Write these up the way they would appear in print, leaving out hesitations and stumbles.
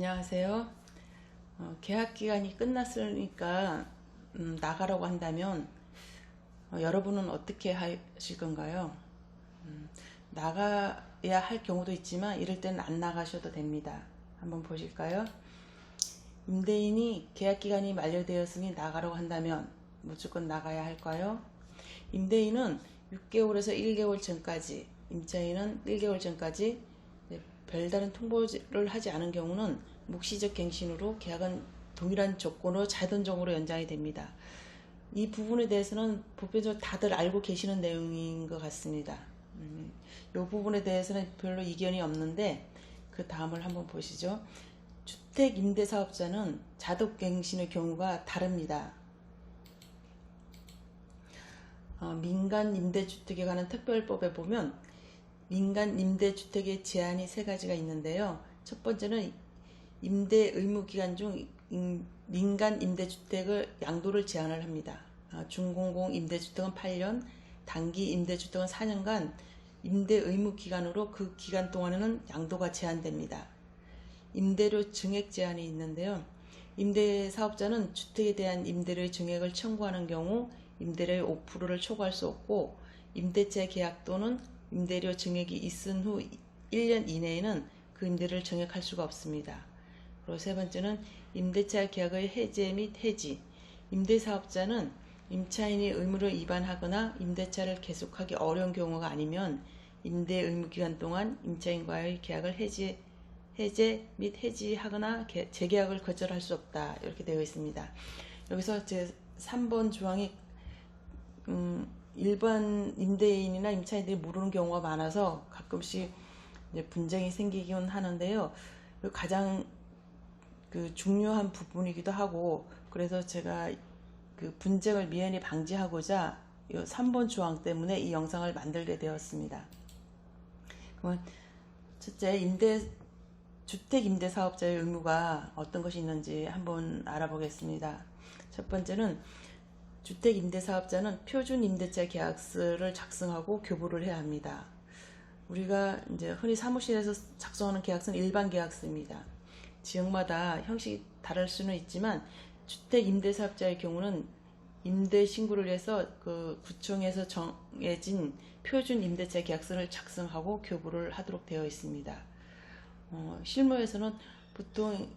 안녕하세요. 계약 기간이 끝났으니까 나가라고 한다면 여러분은 어떻게 하실 건가요? 나가야 할 경우도 있지만 이럴 때는 안 나가셔도 됩니다. 한번 보실까요? 임대인이 계약 기간이 만료되었으니 나가라고 한다면 무조건 나가야 할까요? 임대인은 6개월에서 1개월 전까지, 임차인은 1개월 전까지 별다른 통보를 하지 않은 경우는 묵시적 갱신으로 계약은 동일한 조건으로 자동적으로 연장이 됩니다. 이 부분에 대해서는 보편적으로 다들 알고 계시는 내용인 것 같습니다. 이 부분에 대해서는 별로 이견이 없는데 그 다음을 한번 보시죠. 주택 임대사업자는 자동갱신의 경우가 다릅니다. 민간 임대주택에 관한 특별법에 보면 민간 임대주택의 제한이 세 가지가 있는데요. 첫 번째는 임대 의무 기간 중 민간 임대주택을 양도를 제한을 합니다. 중공공 임대주택은 8년, 단기 임대주택은 4년간 임대 의무 기간으로 그 기간 동안에는 양도가 제한됩니다. 임대료 증액 제한이 있는데요. 임대사업자는 주택에 대한 임대료의 증액을 청구하는 경우 임대료의 5%를 초과할 수 없고, 임대차 계약 또는 임대료 증액이 있은 후 1년 이내에는 그 임대료를 증액할 수가 없습니다. 그리고 세 번째는 임대차 계약의 해제 및 해지. 임대사업자는 임차인이 의무를 위반하거나 임대차를 계속하기 어려운 경우가 아니면 임대 의무 기간 동안 임차인과의 계약을 해제 및 해지하거나 재계약을 거절할 수 없다, 이렇게 되어 있습니다. 여기서 제 3번 조항이 일반 임대인이나 임차인들이 모르는 경우가 많아서 가끔씩 이제 분쟁이 생기긴 하는데요. 가장 중요한 부분이기도 하고, 그래서 제가 그 분쟁을 미연에 방지하고자 이 3번 조항 때문에 이 영상을 만들게 되었습니다. 그러면 첫째, 주택 임대 사업자의 의무가 어떤 것이 있는지 한번 알아보겠습니다. 첫 번째는 주택 임대 사업자는 표준 임대차 계약서를 작성하고 교부를 해야 합니다. 우리가 이제 흔히 사무실에서 작성하는 계약서는 일반 계약서입니다. 지역마다 형식이 다를 수는 있지만 주택 임대 사업자의 경우는 임대 신고를 위해서 그 구청에서 정해진 표준 임대차 계약서를 작성하고 교부를 하도록 되어 있습니다. 실무에서는 보통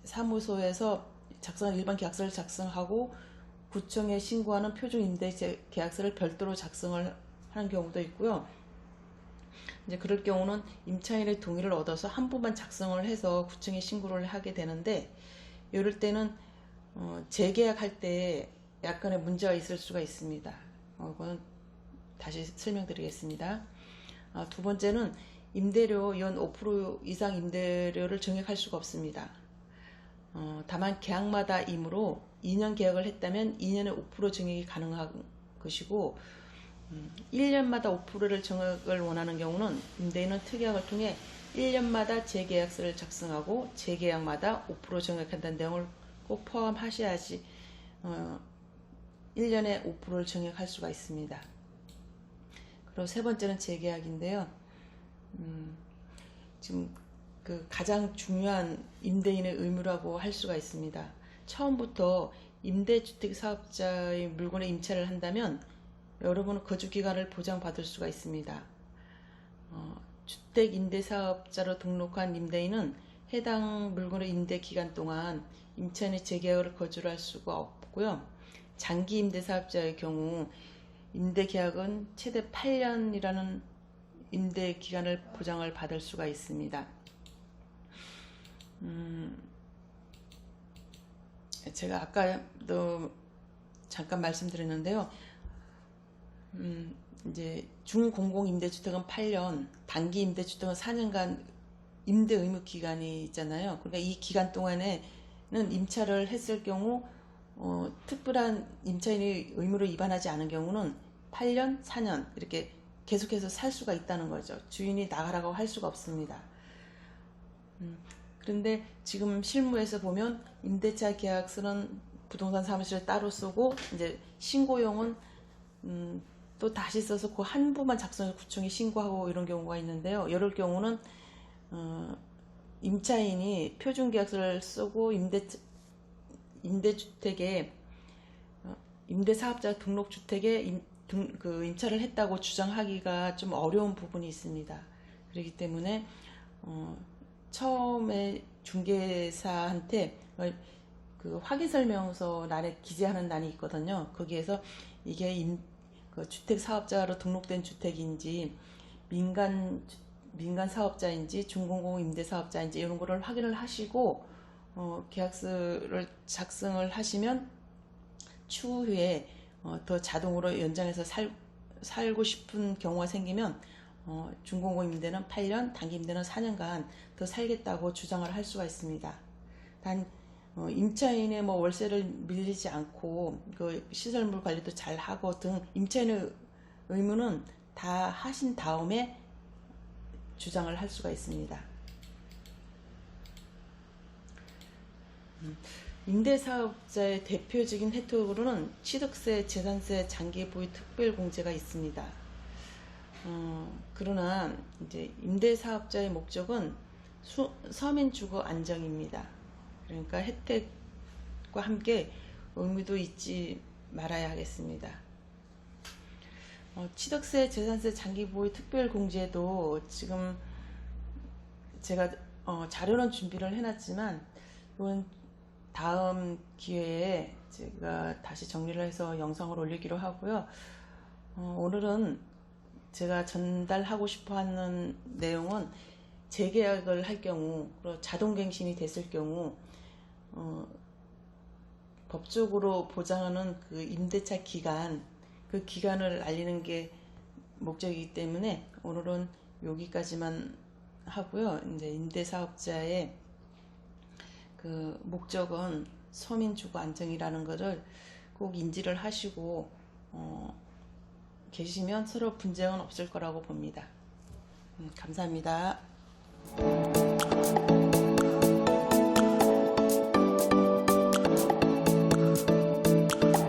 중개사무소에서 작성한 일반 계약서를 작성하고 구청에 신고하는 표준 임대차 계약서를 별도로 작성을 하는 경우도 있고요. 이제 그럴 경우는 임차인의 동의를 얻어서 한 부만 작성을 해서 구청에 신고를 하게 되는데, 이럴 때는 재계약할 때 약간의 문제가 있을 수가 있습니다. 이거는 다시 설명드리겠습니다. 두 번째는 임대료 연 5% 이상 임대료를 증액할 수가 없습니다. 다만 계약마다이므로 2년 계약을 했다면 2년에 5% 증액이 가능한 것이고, 1년마다 5%를 증액을 원하는 경우는 임대인은 특약을 통해 1년마다 재계약서를 작성하고 재계약마다 5% 증액한다는 내용을 꼭 포함하셔야지 1년에 5%를 증액할 수가 있습니다. 그리고 세 번째는 재계약인데요. 지금 가장 중요한 임대인의 의무라고 할 수가 있습니다. 처음부터 임대주택 사업자의 물건에 임차를 한다면 여러분은 거주기간을 보장받을 수가 있습니다. 주택 임대사업자로 등록한 임대인은 해당 물건의 임대 기간 동안 임차인의 재계약을 거주를 할 수가 없고요. 장기 임대사업자의 경우 임대계약은 최대 8년이라는 임대 기간을 보장을 받을 수가 있습니다. 제가 아까도 잠깐 말씀드렸는데요. 이제 중공공 임대주택은 8년, 단기 임대주택은 4년간 임대 의무 기간이 있잖아요. 그러니까 이 기간 동안에는 임차를 했을 경우 특별한 임차인이 의무를 위반하지 않은 경우는 8년, 4년 이렇게 계속해서 살 수가 있다는 거죠. 주인이 나가라고 할 수가 없습니다. 그런데 지금 실무에서 보면 임대차 계약서는 부동산 사무실에 따로 쓰고, 이제 신고용은 또 다시 써서 그 한 부만 작성해서 구청에 신고하고 이런 경우가 있는데요. 이럴 경우는 임차인이 표준계약서를 쓰고 임대주택에 임대사업자 등록주택에 임차를 했다고 주장하기가 좀 어려운 부분이 있습니다. 그렇기 때문에 처음에 중개사한테 그 확인설명서 난에 기재하는 난이 있거든요. 거기에서 이게 그 주택사업자로 등록된 주택인지 민간 사업자인지 중공공 임대사업자인지 이런 거를 확인을 하시고 계약서를 작성을 하시면 추후에 더 자동으로 연장해서 살고 싶은 경우가 생기면 중공공 임대는 8년, 단기 임대는 4년간 더 살겠다고 주장을 할 수가 있습니다. 단 임차인의 뭐 월세를 밀리지 않고 그 시설물 관리도 잘 하고 등 임차인의 의무는 다 하신 다음에 주장을 할 수가 있습니다. 임대사업자의 대표적인 혜택으로는 취득세, 재산세, 장기 보유 특별공제가 있습니다. 그러나 이제 임대사업자의 목적은 서민 주거 안정입니다. 그러니까 혜택과 함께 의무도 잊지 말아야 하겠습니다. 취득세, 재산세, 장기 보유 특별공제도 지금 제가 자료는 준비를 해놨지만 이건 다음 기회에 제가 다시 정리를 해서 영상을 올리기로 하고요. 오늘은 제가 전달하고 싶어 하는 내용은 재계약을 할 경우, 그리고 자동갱신이 됐을 경우 법적으로 보장하는 그 임대차 기간, 그 기간을 알리는 게 목적이기 때문에 오늘은 여기까지만 하고요. 이제 임대사업자의 그 목적은 서민 주거 안정이라는 것을 꼭 인지를 하시고 계시면 서로 분쟁은 없을 거라고 봅니다. 감사합니다.